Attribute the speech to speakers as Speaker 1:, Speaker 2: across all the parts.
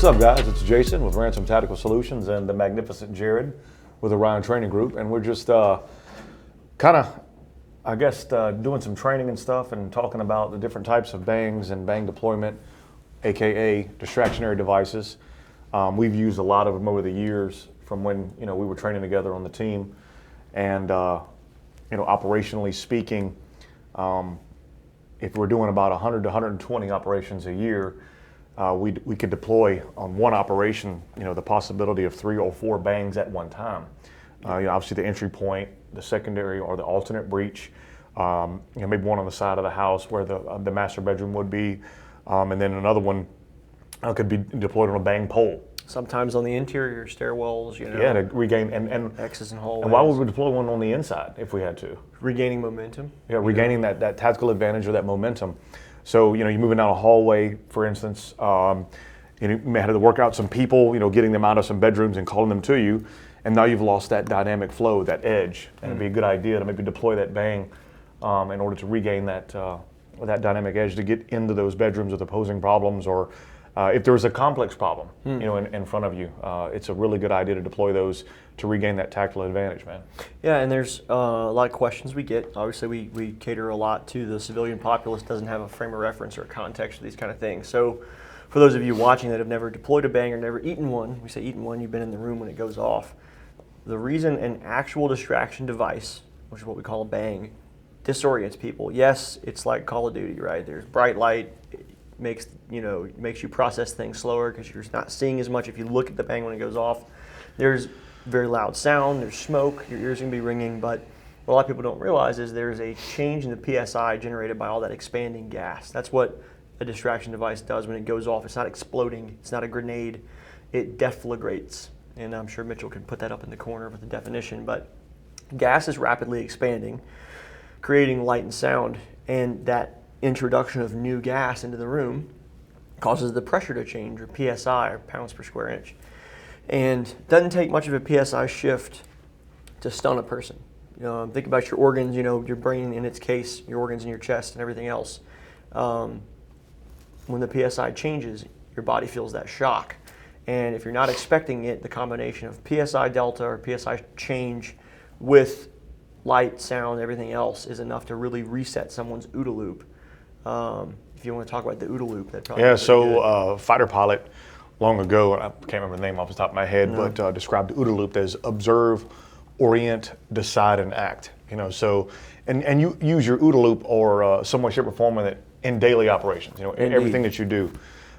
Speaker 1: What's up, guys? It's Jason with Ransom Tactical Solutions and the magnificent Jared with Orion Training Group, and we're just doing some training and stuff and talking about the different types of bangs and bang deployment, aka distractionary devices. We've used a lot of them over the years from when we were training together on the team, and operationally speaking, if we're doing about 100 to 120 operations a year, we could deploy on one operation, the possibility of 3 or 4 bangs at one time. Obviously the entry point, the secondary or the alternate breach, maybe one on the side of the house where the master bedroom would be, and then another one could be deployed on a bang pole.
Speaker 2: Sometimes on the interior stairwells,
Speaker 1: Yeah, to regain and
Speaker 2: X's and hallways.
Speaker 1: And why would we deploy one on the inside if we had to?
Speaker 2: Regaining momentum.
Speaker 1: Yeah, regaining that tactical advantage or that momentum. So, you're moving down a hallway, for instance, you may have to work out some people, getting them out of some bedrooms and calling them to you, and now you've lost that dynamic flow, that edge, and it'd be a good idea to maybe deploy that bang in order to regain that dynamic edge to get into those bedrooms with opposing problems, or if there's a complex problem, in front of you, it's a really good idea to deploy those to regain that tactical advantage, man.
Speaker 2: Yeah, and there's a lot of questions we get. Obviously, we cater a lot to the civilian populace, doesn't have a frame of reference or context for these kind of things. So for those of you watching that have never deployed a bang or never eaten one, we say eaten one, you've been in the room when it goes off. The reason an actual distraction device, which is what we call a bang, disorients people. Yes, it's like Call of Duty, right? There's bright light, it makes you process things slower because you're not seeing as much if you look at the bang when it goes off. There's very loud sound, there's smoke, your ears are going to be ringing, but what a lot of people don't realize is there's a change in the PSI generated by all that expanding gas. That's what a distraction device does when it goes off. It's not exploding, it's not a grenade, it deflagrates. And I'm sure Mitchell can put that up in the corner with the definition, but gas is rapidly expanding, creating light and sound, and that introduction of new gas into the room causes the pressure to change, or PSI, or pounds per square inch. And it doesn't take much of a PSI shift to stun a person. Think about your organs, your brain in its case, your organs in your chest and everything else. When the PSI changes, your body feels that shock. And if you're not expecting it, the combination of PSI delta or PSI change with light, sound, everything else is enough to really reset someone's OODA loop. If you want to talk about the OODA loop, that probably
Speaker 1: fighter pilot long ago, I can't remember the name off the top of my head, but described the OODA loop as observe, orient, decide, and act. So and you use your OODA loop or some way, shape, or form in daily operations. In everything that you do.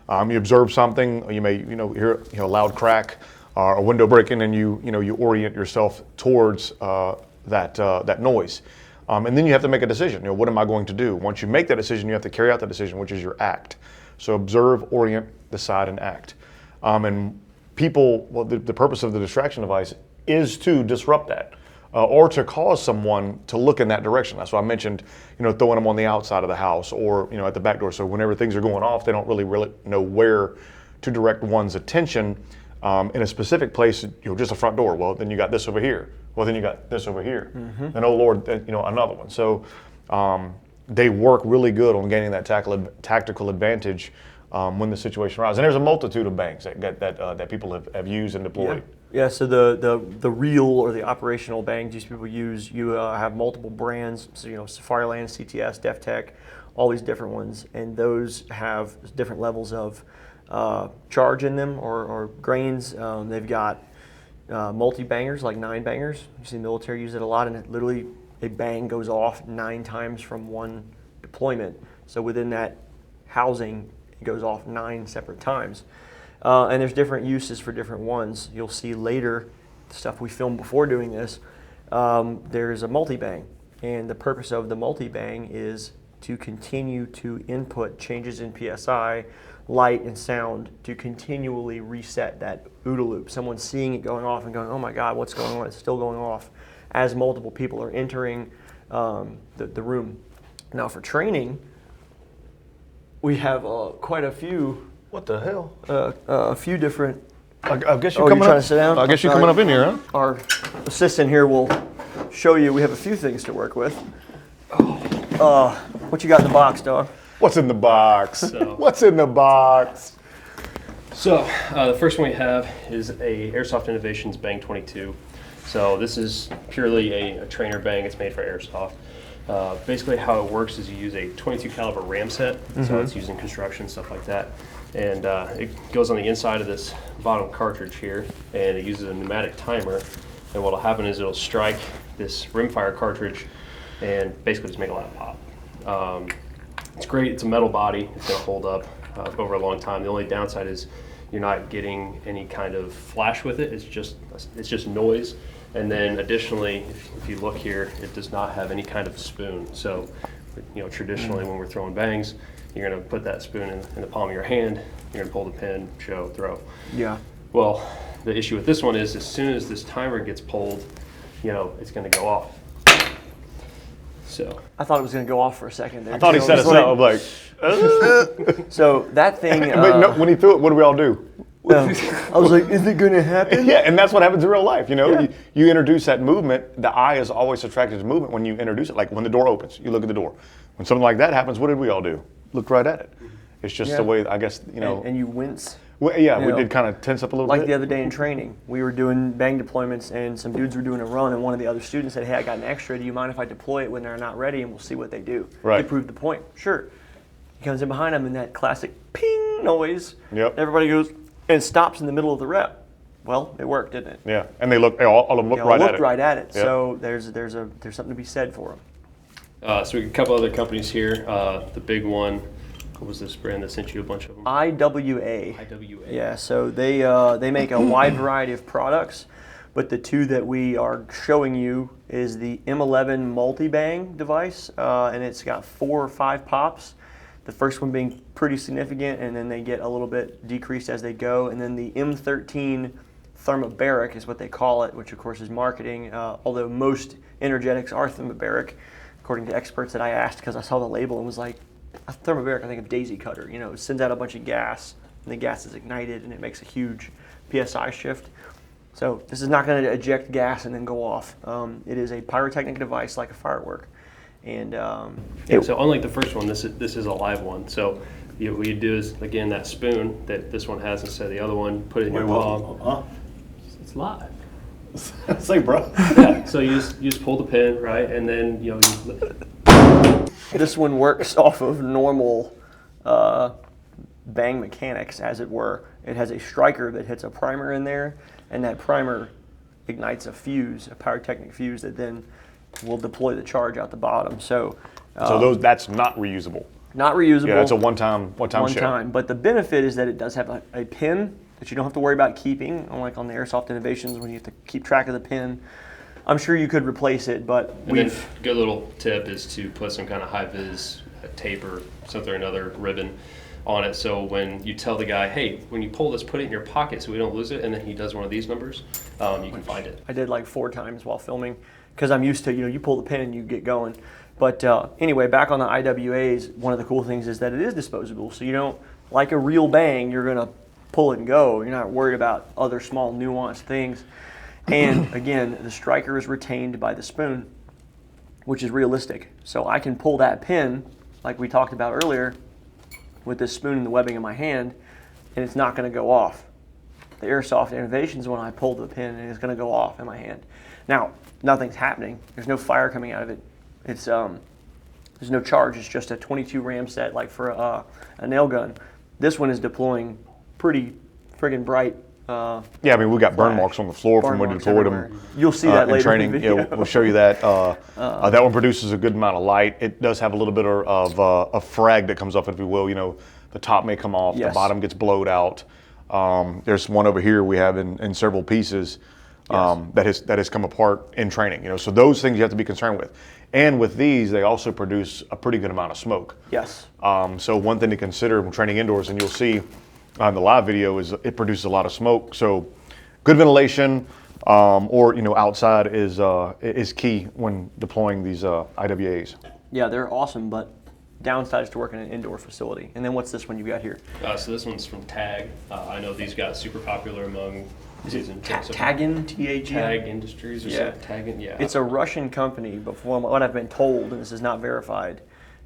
Speaker 1: You observe something, or you may hear a loud crack or a window breaking, and you orient yourself towards that noise. And then you have to make a decision. What am I going to do? Once you make that decision, you have to carry out that decision, which is your act. So observe, orient, decide, and act. And people, the purpose of the distraction device is to disrupt that, or to cause someone to look in that direction. That's why I mentioned, throwing them on the outside of the house or at the back door. So whenever things are going off, they don't really know where to direct one's attention in a specific place. Just a front door. Well, then you got this over here. Well, then you got this over here. Mm-hmm. And oh Lord, another one. So they work really good on gaining that tactical advantage when the situation arises. And there's a multitude of bangs that people have used and deployed.
Speaker 2: Yeah. So the real or the operational bangs these people use, you have multiple brands. So Safariland, CTS, DefTech, all these different ones, and those have different levels of charge in them or grains. They've got multi-bangers, like 9 bangers. You see the military use it a lot, and it literally, a bang goes off 9 times from one deployment. So within that housing, it goes off 9 separate times. And there's different uses for different ones. You'll see later, the stuff we filmed before doing this, there's a multi-bang. And the purpose of the multi-bang is to continue to input changes in PSI, light, and sound to continually reset that OODA loop. Someone's seeing it going off and going, oh my God, what's going on? It's still going off as multiple people are entering the room. Now for training, we have quite a few.
Speaker 1: What the hell?
Speaker 2: A few different.
Speaker 1: I guess you're
Speaker 2: coming
Speaker 1: coming
Speaker 2: trying
Speaker 1: up.
Speaker 2: to sit down?
Speaker 1: I guess you're coming up in here, huh?
Speaker 2: Our assistant here will show you. We have a few things to work with. What you got in the box, dog?
Speaker 1: What's in the box? What's in the box?
Speaker 3: So the first one we have is a Airsoft Innovations Bang 22. So this is purely a trainer bang. It's made for airsoft. Basically how it works is you use a 22 caliber ram set, so it's used in construction, stuff like that. And it goes on the inside of this bottom cartridge here, and it uses a pneumatic timer. And what will happen is it'll strike this rimfire cartridge and basically just make a loud pop. It's great. It's a metal body. It's going to hold up over a long time. The only downside is you're not getting any kind of flash with it. It's just noise. And then additionally, if you look here, it does not have any kind of spoon. So, traditionally when we're throwing bangs, you're going to put that spoon in the palm of your hand. You're going to pull the pin, show, throw.
Speaker 2: Yeah.
Speaker 3: Well, the issue with this one is as soon as this timer gets pulled, it's going to go off. So
Speaker 2: I thought it was going to go off for a second there.
Speaker 1: I thought he said it so. I'm like,
Speaker 2: so that thing.
Speaker 1: but no, when he threw it, what do we all do?
Speaker 2: I was like, is it going to happen?
Speaker 1: Yeah, and that's what happens in real life. You introduce that movement. The eye is always attracted to movement when you introduce it. Like when the door opens, you look at the door. When something like that happens, what did we all do? Looked right at it. It's just the way, I guess,
Speaker 2: And you wince.
Speaker 1: Well, yeah, we did kind of tense up a little bit.
Speaker 2: Like the other day in training, we were doing bang deployments, and some dudes were doing a run, and one of the other students said, "Hey, I got an extra. Do you mind if I deploy it when they're not ready, and we'll see what they do?"
Speaker 1: Right.
Speaker 2: They proved the point. Sure. He comes in behind him, and that classic ping noise.
Speaker 1: Yep.
Speaker 2: Everybody goes and stops in the middle of the rep. Well, it worked, didn't it?
Speaker 1: Yeah, and all of them looked
Speaker 2: They all
Speaker 1: right at
Speaker 2: looked
Speaker 1: it.
Speaker 2: right at it.
Speaker 1: Yep.
Speaker 2: So there's something to be said for them.
Speaker 3: So we got a couple other companies here. The big one, what was this brand that sent you a bunch of them?
Speaker 2: IWA.
Speaker 3: IWA.
Speaker 2: Yeah, so they make a wide variety of products, but the two that we are showing you is the M11 multi-bang device, and it's got 4 or 5 pops. The first one being pretty significant, and then they get a little bit decreased as they go. And then the M13 thermobaric is what they call it, which of course is marketing, although most energetics are thermobaric, according to experts that I asked because I saw the label and was like, a thermobaric, I think of daisy cutter. It sends out a bunch of gas, and the gas is ignited, and it makes a huge PSI shift. So this is not going to eject gas and then go off. It is a pyrotechnic device like a firework. And
Speaker 3: so unlike the first one, this is a live one. So what you do is, again, that spoon that this one has instead of the other one, put it in your palm. It's live.
Speaker 1: Say, bro.
Speaker 3: Yeah. So you just pull the pin, right, and then
Speaker 2: this one works off of normal bang mechanics, as it were. It has a striker that hits a primer in there, and that primer ignites a fuse, a pyrotechnic fuse that then will deploy the charge out the bottom. So
Speaker 1: That's not reusable.
Speaker 2: not reusable.
Speaker 1: Yeah, that's a one-time
Speaker 2: one
Speaker 1: show.
Speaker 2: time. But the benefit is that it does have a pin that you don't have to worry about keeping, unlike on the Airsoft Innovations when you have to keep track of the pin. I'm sure you could replace it, but
Speaker 3: And then a good little tip is to put some kind of high-vis tape or something or another ribbon on it, so when you tell the guy, hey, when you pull this, put it in your pocket so we don't lose it, and then he does one of these numbers, you can find it.
Speaker 2: I did like 4 times while filming because I'm used to, you pull the pin and you get going. But anyway, back on the IWAs, one of the cool things is that it is disposable. So you don't, like a real bang, you're going to pull it and go. You're not worried about other small nuanced things. And again, the striker is retained by the spoon, which is realistic. So I can pull that pin, like we talked about earlier, with this spoon and the webbing in my hand, and it's not going to go off. The Airsoft Innovations, when I pull the pin, and it's going to go off in my hand. Now, nothing's happening. There's no fire coming out of it. It's there's no charge. It's just a 22 ram set, like for a nail gun. This one is deploying pretty friggin' bright.
Speaker 1: Yeah, I mean, we got burn marks on the floor from when we deployed them.
Speaker 2: You'll see that
Speaker 1: in
Speaker 2: later
Speaker 1: training.
Speaker 2: in the video.
Speaker 1: Yeah, we'll show you that. That one produces a good amount of light. It does have a little bit of a frag that comes off, if you will. The top may come off,
Speaker 2: Yes.
Speaker 1: the bottom gets blowed out. There's one over here we have in several pieces that has come apart in training. So those things you have to be concerned with. And with these, they also produce a pretty good amount of smoke.
Speaker 2: Yes.
Speaker 1: So one thing to consider when training indoors, and you'll see on the live video, is it produces a lot of smoke. So good ventilation or outside is key when deploying these IWAs.
Speaker 2: Yeah, they're awesome, but downside is to work in an indoor facility. And then what's this one you got here?
Speaker 3: So this one's from Tag. I know these got super popular among
Speaker 2: Tagin, T-A-G-I?
Speaker 3: Tag Industries or
Speaker 2: Yeah.
Speaker 3: something. Tagin, yeah.
Speaker 2: It's a Russian company, but from what I've been told, and this is not verified,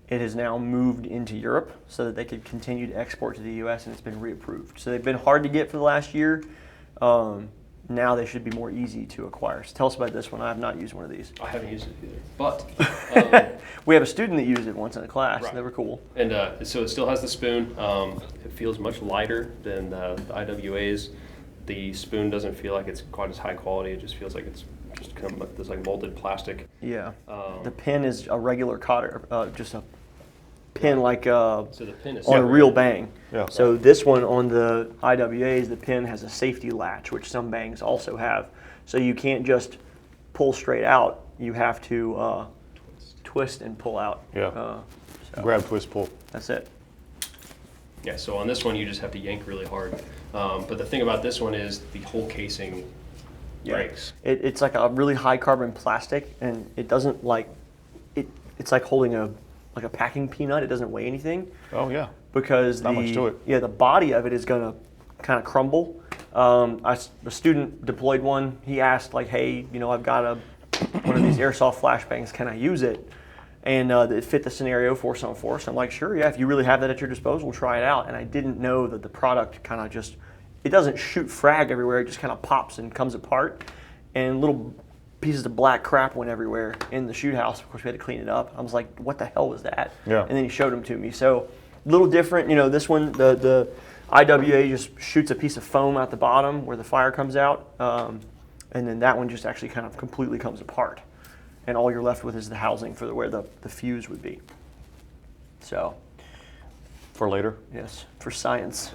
Speaker 2: It has now moved into Europe so that they could continue to export to the U.S. and it's been reapproved. So they've been hard to get for the last year. Now they should be more easy to acquire. So tell us about this one. I have not used one of these.
Speaker 3: I haven't used it either, but
Speaker 2: We have a student that used it once in a class.
Speaker 3: Right.
Speaker 2: They were cool.
Speaker 3: and so it still has the spoon. It feels much lighter than the IWAs. The spoon doesn't feel like it's quite as high quality. It just feels like it's just kind of like this like molded plastic.
Speaker 2: Yeah. The pin is a regular cotter, just a pin like
Speaker 3: So the pin is
Speaker 2: on a real bang.
Speaker 1: Yeah.
Speaker 2: So this one on the IWAs, the pin has a safety latch, which some bangs also have. So you can't just pull straight out. You have to twist and pull out.
Speaker 1: Yeah.
Speaker 2: So
Speaker 1: Grab, twist, pull.
Speaker 2: that's it.
Speaker 3: Yeah, so on this one, you just have to yank really hard. But the thing about this one is the whole casing breaks.
Speaker 2: It's like a really high carbon plastic, and it doesn't like it's like holding a packing peanut. It doesn't weigh anything
Speaker 1: Oh yeah.
Speaker 2: because
Speaker 1: Not much to it.
Speaker 2: Yeah, the body of it is gonna kind of crumble. A student deployed one. He asked like, hey, I've got one of these airsoft flashbangs. Can I use it? And it fit the scenario force on force. I'm like, sure, yeah. If you really have that at your disposal, try it out. And I didn't know that the product kind of it doesn't shoot frag everywhere. It just kind of pops and comes apart. And little pieces of black crap went everywhere in the shoot house. Of course, we had to clean it up. I was like, what the hell was that?
Speaker 1: Yeah.
Speaker 2: And then he showed them to me. So a little different. This one, the IWA just shoots a piece of foam out the bottom where the fire comes out. And then that one just actually kind of completely comes apart. And all you're left with is the housing for where the fuse would be. So,
Speaker 1: For later.
Speaker 2: yes, for science.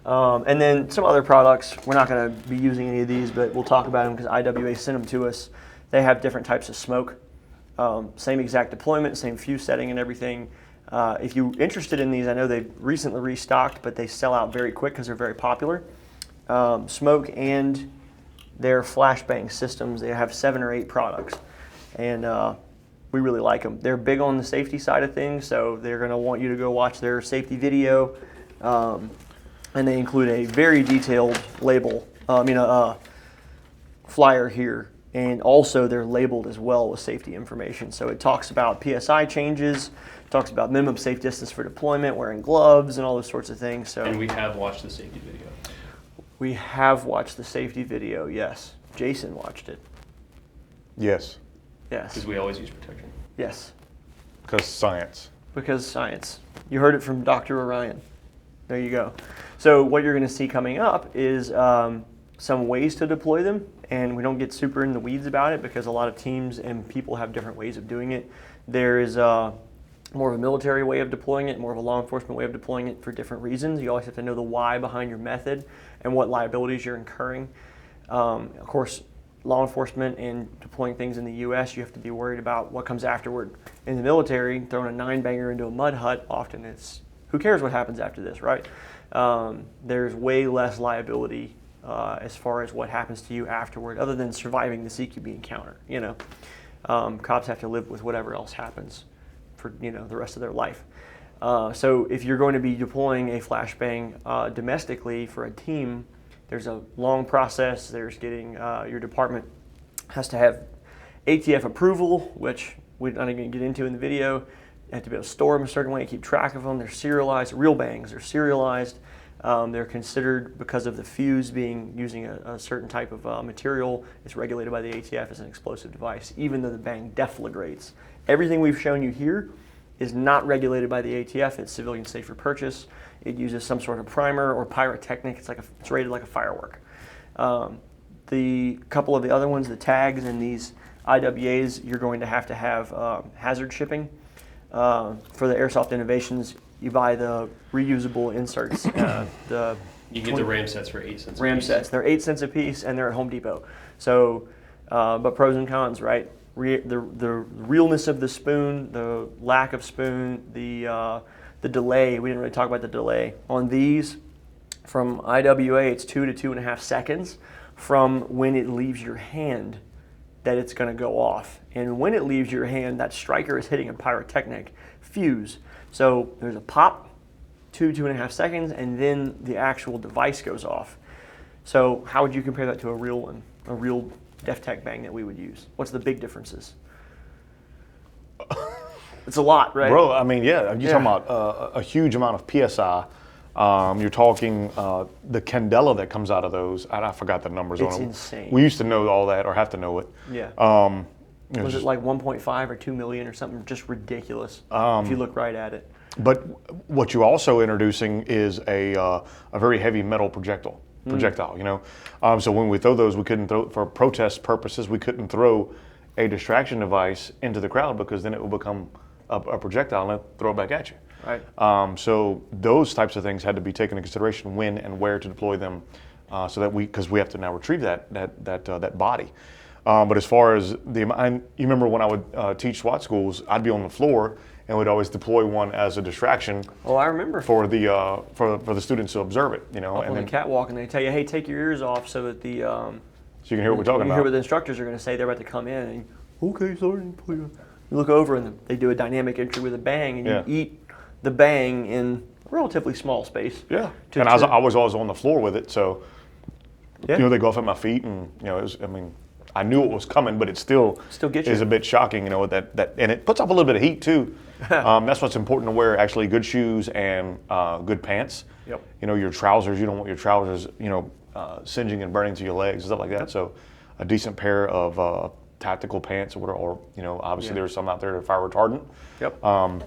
Speaker 2: And then some other products. We're not going to be using any of these, but we'll talk about them because IWA sent them to us. They have different types of smoke. Same exact deployment, same fuse setting and everything. If you're interested in these, I know they've recently restocked, but they sell out very quick because they're very popular. Smoke and their flashbang systems, they have 7 or 8 products. And we really like them. They're big on the safety side of things, so they're going to want you to go watch their safety video. And they include a very detailed label, flyer here. And also they're labeled as well with safety information. So it talks about PSI changes, talks about minimum safe distance for deployment, wearing gloves, and all those sorts of things. So
Speaker 3: And we have watched the safety video.
Speaker 2: we have watched the safety video, yes. Jason watched it.
Speaker 1: Yes.
Speaker 2: Yes.
Speaker 3: Because we always use protection.
Speaker 2: Yes.
Speaker 1: Because science.
Speaker 2: Because science. You heard it from Dr. Orion. There you go. So what you're going to see coming up is some ways to deploy them, and we don't get super in the weeds about it because a lot of teams and people have different ways of doing it. There is more of a military way of deploying it, more of a law enforcement way of deploying it for different reasons. You always have to know the why behind your method and what liabilities you're incurring. Of course, law enforcement and deploying things in the U.S., you have to be worried about what comes afterward. In the military, throwing a 9-banger into a mud hut, often it's, who cares what happens after this, right? There's way less liability as far as what happens to you afterward, other than surviving the CQB encounter. Cops have to live with whatever else happens for the rest of their life. So if you're going to be deploying a flashbang domestically for a team, there's a long process. There's getting your department has to have ATF approval, which we're not even going to get into in the video. You have to be able to store them a certain way, keep track of them. They're serialized. Real bangs are serialized. They're considered, because of the fuse being using a certain type of material, it's regulated by the ATF as an explosive device, even though the bang deflagrates. Everything we've shown you here is not regulated by the ATF. It's civilian safe for purchase. It uses some sort of primer or pyrotechnic. It's rated like a firework. The couple of the other ones, the tags and these IWAs, you're going to have hazard shipping. For the Airsoft Innovations, you buy the reusable inserts.
Speaker 3: You get the RAM sets for 8 cents a piece.
Speaker 2: RAM sets. They're 8 cents a piece, and they're at Home Depot. So, but pros and cons, right? The realness of the spoon, the lack of spoon, the delay. We didn't really talk about the delay on these. From IWA, it's 2 to 2.5 seconds from when it leaves your hand that it's going to go off. And when it leaves your hand, that striker is hitting a pyrotechnic fuse. So there's a pop, 2.5 seconds, and then the actual device goes off. So how would you compare that to a real one, a real DefTech bang that we would use? What's the big differences? It's a lot, right?
Speaker 1: Bro, I mean, yeah, you're
Speaker 2: Yeah.
Speaker 1: talking about a huge amount of PSI. You're talking the candela that comes out of those. I forgot the numbers
Speaker 2: It's
Speaker 1: on it.
Speaker 2: insane.
Speaker 1: We used to know all that or have to know it.
Speaker 2: Yeah.
Speaker 1: You know,
Speaker 2: Was
Speaker 1: just-
Speaker 2: it like 1.5 or 2 million or something? Just ridiculous. If you look right at it.
Speaker 1: But what you're also introducing is a very heavy metal projectile. You know, so when we throw those, we couldn't throw for protest purposes. We couldn't throw a distraction device into the crowd because then it will become a projectile and throw it back at you.
Speaker 2: Right.
Speaker 1: So those types of things had to be taken into consideration when and where to deploy them, so that because we have to now retrieve that body. But as far as you remember when I would teach SWAT schools, I'd be on the floor and we'd always deploy one as a distraction.
Speaker 2: Oh, I remember.
Speaker 1: For the students to observe it, you know,
Speaker 2: Up on the catwalk, and they tell you, "Hey, take your ears off so that the
Speaker 1: so you can hear what we're talking
Speaker 2: you hear what
Speaker 1: about.
Speaker 2: the instructors are going to say. They're about to come in, and okay, Sergeant, please." You look over, and they do a dynamic entry with a bang, and
Speaker 1: Yeah.
Speaker 2: you eat the bang in a relatively small space.
Speaker 1: Yeah,
Speaker 2: To-
Speaker 1: and
Speaker 2: to-
Speaker 1: I was always on the floor with it, so
Speaker 2: Yeah.
Speaker 1: you know they go off at my feet, and you know, I knew it was coming, but it still
Speaker 2: gets you.
Speaker 1: is a bit shocking, you know, that and it puts off a little bit of heat too. That's what's important to wear, actually, good shoes and good pants.
Speaker 2: Yep.
Speaker 1: You know, your trousers, you don't want your trousers, you know, singeing and burning to your legs and stuff like that. So a decent pair of tactical pants or you know, obviously
Speaker 2: Yeah.
Speaker 1: there's some out there that are fire retardant.
Speaker 2: Yep.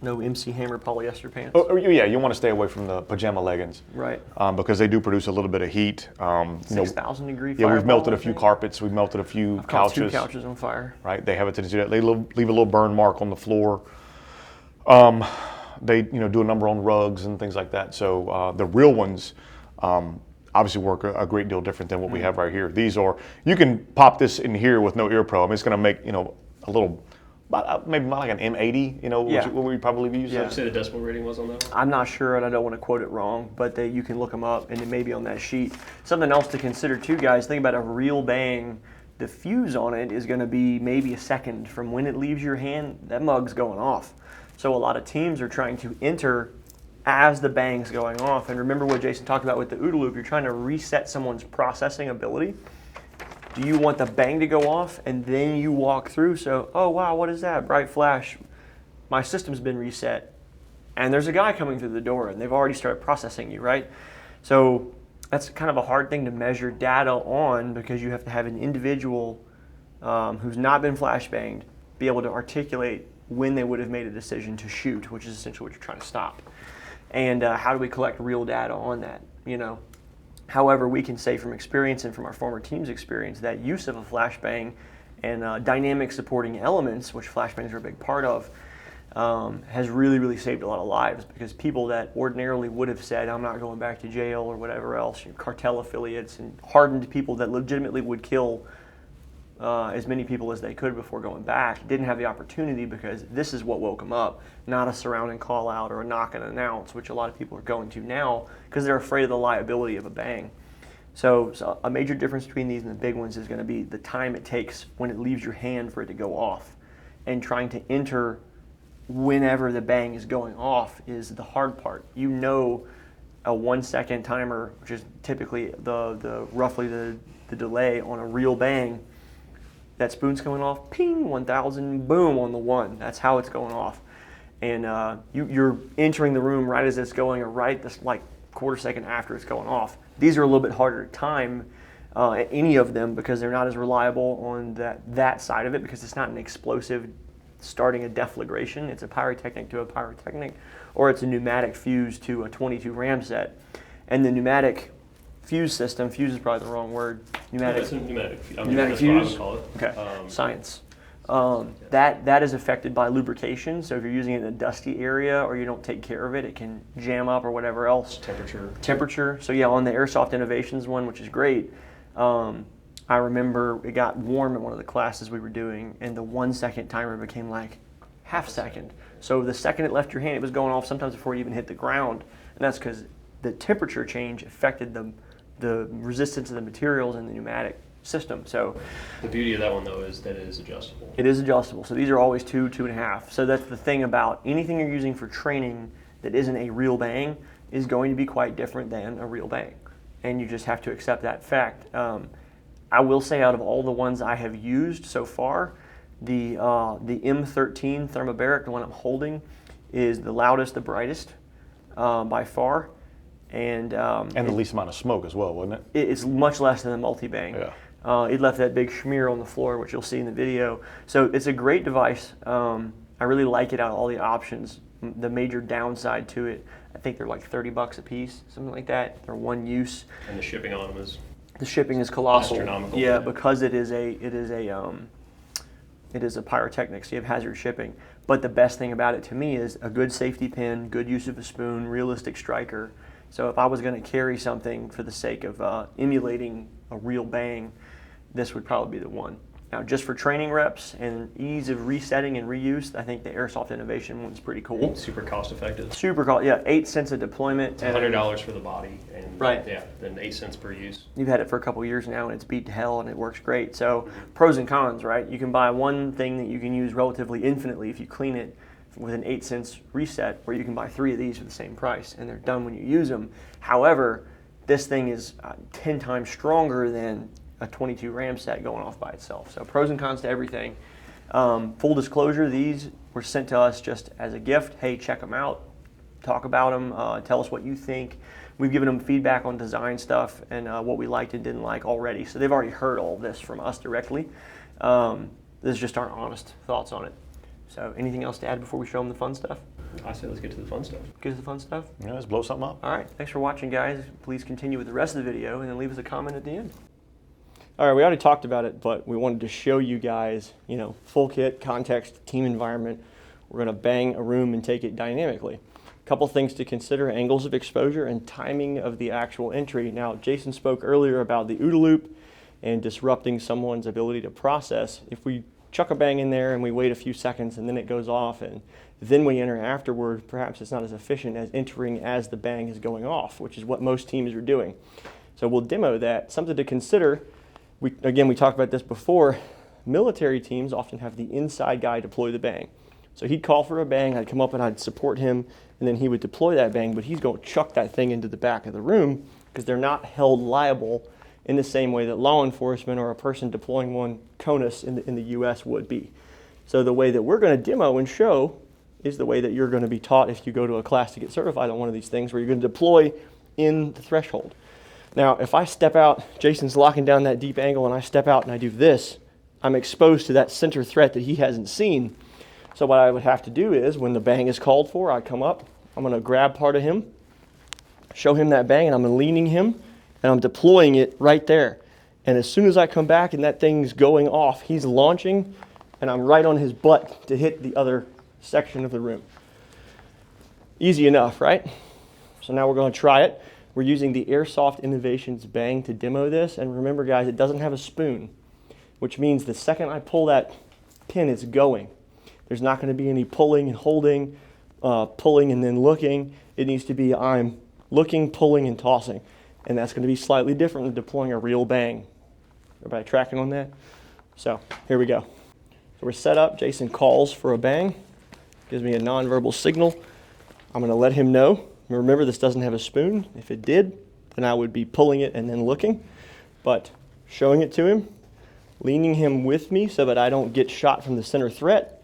Speaker 2: No MC Hammer polyester pants.
Speaker 1: Yeah, you want to stay away from the pajama leggings.
Speaker 2: Right.
Speaker 1: Because they do produce a little bit of heat. You know,
Speaker 2: 6,000 degree.
Speaker 1: yeah, we've
Speaker 2: fireball,
Speaker 1: melted a
Speaker 2: I
Speaker 1: few
Speaker 2: think.
Speaker 1: carpets, we've melted a few
Speaker 2: I've caught
Speaker 1: couches.
Speaker 2: 2 couches on fire.
Speaker 1: Right, they have a tendency to do that. They leave a little burn mark on the floor. They do a number on rugs and things like that. So the real ones obviously work a great deal different than what we have right here. These are, you can pop this in here with no ear pro. I mean, it's going to make a little, maybe like an M80,
Speaker 2: Yeah.
Speaker 1: what we probably be using.
Speaker 2: Yeah.
Speaker 3: Did you say the decibel rating was on that one?
Speaker 2: I'm not sure, and I don't want to quote it wrong, but you can look them up, and it may be on that sheet. Something else to consider too, guys. Think about a real bang. The fuse on it is going to be maybe a second from when it leaves your hand. That mug's going off. So a lot of teams are trying to enter as the bang's going off. And remember what Jason talked about with the OODA loop. You're trying to reset someone's processing ability. Do you want the bang to go off and then you walk through? So, oh wow, what is that? Bright flash. My system's been reset. And there's a guy coming through the door and they've already started processing you, right? So that's kind of a hard thing to measure data on because you have to have an individual who's not been flashbanged be able to articulate when they would have made a decision to shoot, which is essentially what you're trying to stop. And how do we collect real data on that, However, we can say from experience and from our former team's experience that use of a flashbang and dynamic supporting elements, which flashbangs are a big part of, has really, really saved a lot of lives because people that ordinarily would have said, I'm not going back to jail or whatever else, cartel affiliates and hardened people that legitimately would kill as many people as they could before going back, didn't have the opportunity because this is what woke them up, not a surrounding call out or a knock and announce, which a lot of people are going to now because they're afraid of the liability of a bang. So a major difference between these and the big ones is going to be the time it takes when it leaves your hand for it to go off. And trying to enter whenever the bang is going off is the hard part. A 1 second timer, which is typically roughly the delay on a real bang. That spoon's coming off, ping, 1,000, boom, on the 1. That's how it's going off. And you're entering the room right as it's going, or right this like quarter second after it's going off. These are a little bit harder to time, any of them, because they're not as reliable on that side of it, because it's not an explosive starting a deflagration. It's a pyrotechnic to a pyrotechnic, or it's a pneumatic fuse to a 22 ram set. And the pneumatic fuse system, fuse is probably the wrong word. Pneumatic.
Speaker 3: It's a pneumatic.
Speaker 2: Pneumatic
Speaker 3: that's what I
Speaker 2: fuse?
Speaker 3: would call it.
Speaker 2: Okay, science. That is affected by lubrication. So if you're using it in a dusty area or you don't take care of it, it can jam up or whatever else. Temperature. So yeah, on the Airsoft Innovations one, which is great, I remember it got warm in one of the classes we were doing, and the 1 second timer became like half second. So the second it left your hand, it was going off sometimes before it even hit the ground, and that's because the temperature change affected the resistance of the materials in the pneumatic system. So
Speaker 3: the beauty of that one though is that it is adjustable.
Speaker 2: It is adjustable. So these are always 2, 2.5. So that's the thing about anything you're using for training that isn't a real bang is going to be quite different than a real bang. And you just have to accept that fact. I will say out of all the ones I have used so far, The M13 thermobaric, the one I'm holding, is the loudest, the brightest by far. And
Speaker 1: the least amount of smoke as well, wasn't it?
Speaker 2: It's much less than the multi-bang.
Speaker 1: Yeah.
Speaker 2: It left that big schmear on the floor, which you'll see in the video. So it's a great device. I really like it out of all the options. The major downside to it, I think they're like $30 a piece, something like that. They're one use.
Speaker 3: And the shipping on them is
Speaker 2: The shipping is colossal.
Speaker 3: astronomical.
Speaker 2: Yeah, because it is a pyrotechnic, so you have hazard shipping. But the best thing about it to me is a good safety pin, good use of a spoon, realistic striker. So if I was going to carry something for the sake of emulating a real bang, this would probably be the one. Now, just for training reps and ease of resetting and reuse, I think the Airsoft Innovation one's pretty cool.
Speaker 3: super cost effective.
Speaker 2: Super cool, yeah, 8 cents a deployment.
Speaker 3: It's $100 for the body, and
Speaker 2: Right.
Speaker 3: yeah, then 8 cents per use.
Speaker 2: You've had it for a couple years now, and it's beat to hell, and it works great. So pros and cons, right? You can buy one thing that you can use relatively infinitely if you clean it with an 8 cents reset, or you can buy 3 of these for the same price, and they're done when you use them. However, this thing is 10 times stronger than a 22 ram set going off by itself. So pros and cons to everything. Full disclosure, these were sent to us just as a gift. Hey, check them out, talk about them, tell us what you think. We've given them feedback on design stuff and what we liked and didn't like already. So they've already heard all this from us directly. This is just our honest thoughts on it. So anything else to add before we show them the fun stuff?
Speaker 3: I say let's get to the fun stuff.
Speaker 2: Get to the fun stuff?
Speaker 1: Yeah, let's blow something up.
Speaker 2: All right, thanks for watching, guys. Please continue with the rest of the video and then leave us a comment at the end. All right, we already talked about it, but we wanted to show you guys, full kit, context, team environment. We're gonna bang a room and take it dynamically. A couple things to consider: angles of exposure and timing of the actual entry. Now, Jason spoke earlier about the OODA loop and disrupting someone's ability to process. If we chuck a bang in there and we wait a few seconds and then it goes off and then we enter afterward, perhaps it's not as efficient as entering as the bang is going off, which is what most teams are doing. So we'll demo that. Something to consider. We talked about this before. Military teams often have the inside guy deploy the bang. So he'd call for a bang, I'd come up and I'd support him, and then he would deploy that bang, but he's going to chuck that thing into the back of the room because they're not held liable in the same way that law enforcement or a person deploying one CONUS in the US would be. So the way that we're going to demo and show is the way that you're going to be taught if you go to a class to get certified on one of these things, where you're going to deploy in the threshold. Now, if I step out, Jason's locking down that deep angle, and I step out and I do this, I'm exposed to that center threat that he hasn't seen. So what I would have to do is, when the bang is called for, I come up, I'm going to grab part of him, show him that bang, and I'm leaning him, and I'm deploying it right there. And as soon as I come back and that thing's going off, he's launching, and I'm right on his butt to hit the other section of the room. Easy enough, right? So now we're going to try it. We're using the Airsoft Innovations bang to demo this. And remember, guys, it doesn't have a spoon, which means the second I pull that pin, it's going. There's not going to be any pulling and holding, pulling and then looking. It needs to be I'm looking, pulling, and tossing. And that's going to be slightly different than deploying a real bang. Everybody tracking on that? So here we go. So we're set up. Jason calls for a bang. Gives me a nonverbal signal. I'm going to let him know. Remember, this doesn't have a spoon. If it did, then I would be pulling it and then looking. But showing it to him, leaning him with me so that I don't get shot from the center threat.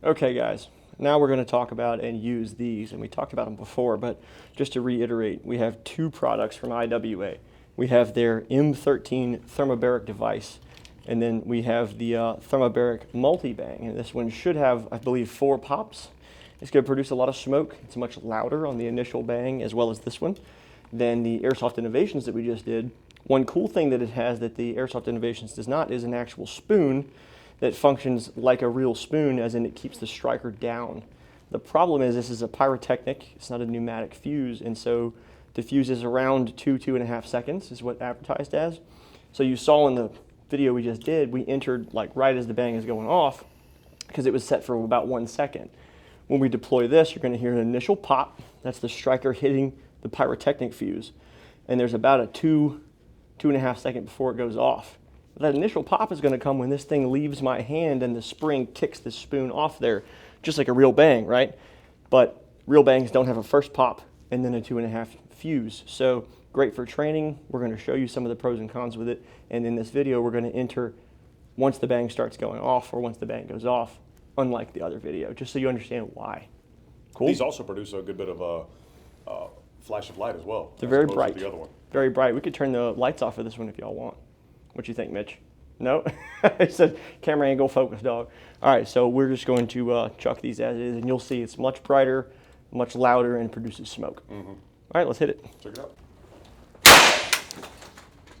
Speaker 2: Okay, guys. Now we're going to talk about and use these, and we talked about them before, but just to reiterate, we have 2 products from IWA. We have their M13 thermobaric device, and then we have the thermobaric multi-bang, and this one should have, I believe, 4 pops. It's going to produce a lot of smoke. It's much louder on the initial bang, as well as this one, than the Airsoft Innovations that we just did. One cool thing that it has that the Airsoft Innovations does not is an actual spoon that functions like a real spoon, as in it keeps the striker down. The problem is this is a pyrotechnic, it's not a pneumatic fuse, and so the fuse is around 2.5 seconds is what advertised as. So you saw in the video we just did, we entered like right as the bang is going off because it was set for about 1 second. When we deploy this, you're going to hear an initial pop. That's the striker hitting the pyrotechnic fuse. And there's about a 2.5 second before it goes off. That initial pop is going to come when this thing leaves my hand and the spring kicks the spoon off there. just like a real bang, right? But real bangs don't have a first pop and then a 2.5 fuse. So great for training. We're going to show you some of the pros and cons with it. And in this video, we're going to enter once the bang starts going off or once the bang goes off, unlike the other video, just so you understand why. Cool?
Speaker 4: These also produce a good bit of a flash of light as well.
Speaker 2: They're very
Speaker 4: as opposed
Speaker 2: bright.
Speaker 4: to the other one.
Speaker 2: Very bright. We could turn the lights off of this one if y'all want. What you think, Mitch? No? It said camera angle focus, dog. All right, so we're just going to chuck these as is, and you'll see it's much brighter, much louder, and produces smoke. All right, let's hit it.
Speaker 4: Check it out.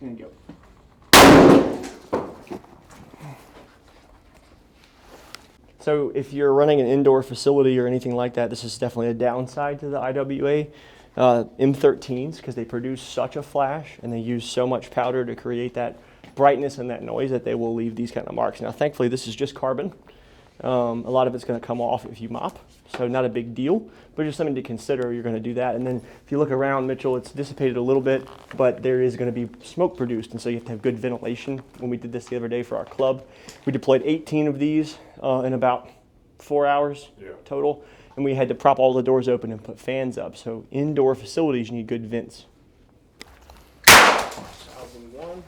Speaker 2: And go. So if you're running an indoor facility or anything like that, this is definitely a downside to the IWA M13s because they produce such a flash and they use so much powder to create that brightness and that noise that they will leave these kind of marks. Now, thankfully, this is just carbon. A lot of it's going to come off if you mop, so not a big deal, but just something to consider. You're going to do that. And then if you look around, Mitchell, it's dissipated a little bit, but there is going to be smoke produced, and so you have to have good ventilation. When we did this the other day for our club, we deployed 18 of these in about 4 hours total, and we had to prop all the doors open and put fans up. So indoor facilities, you need good vents. 1001.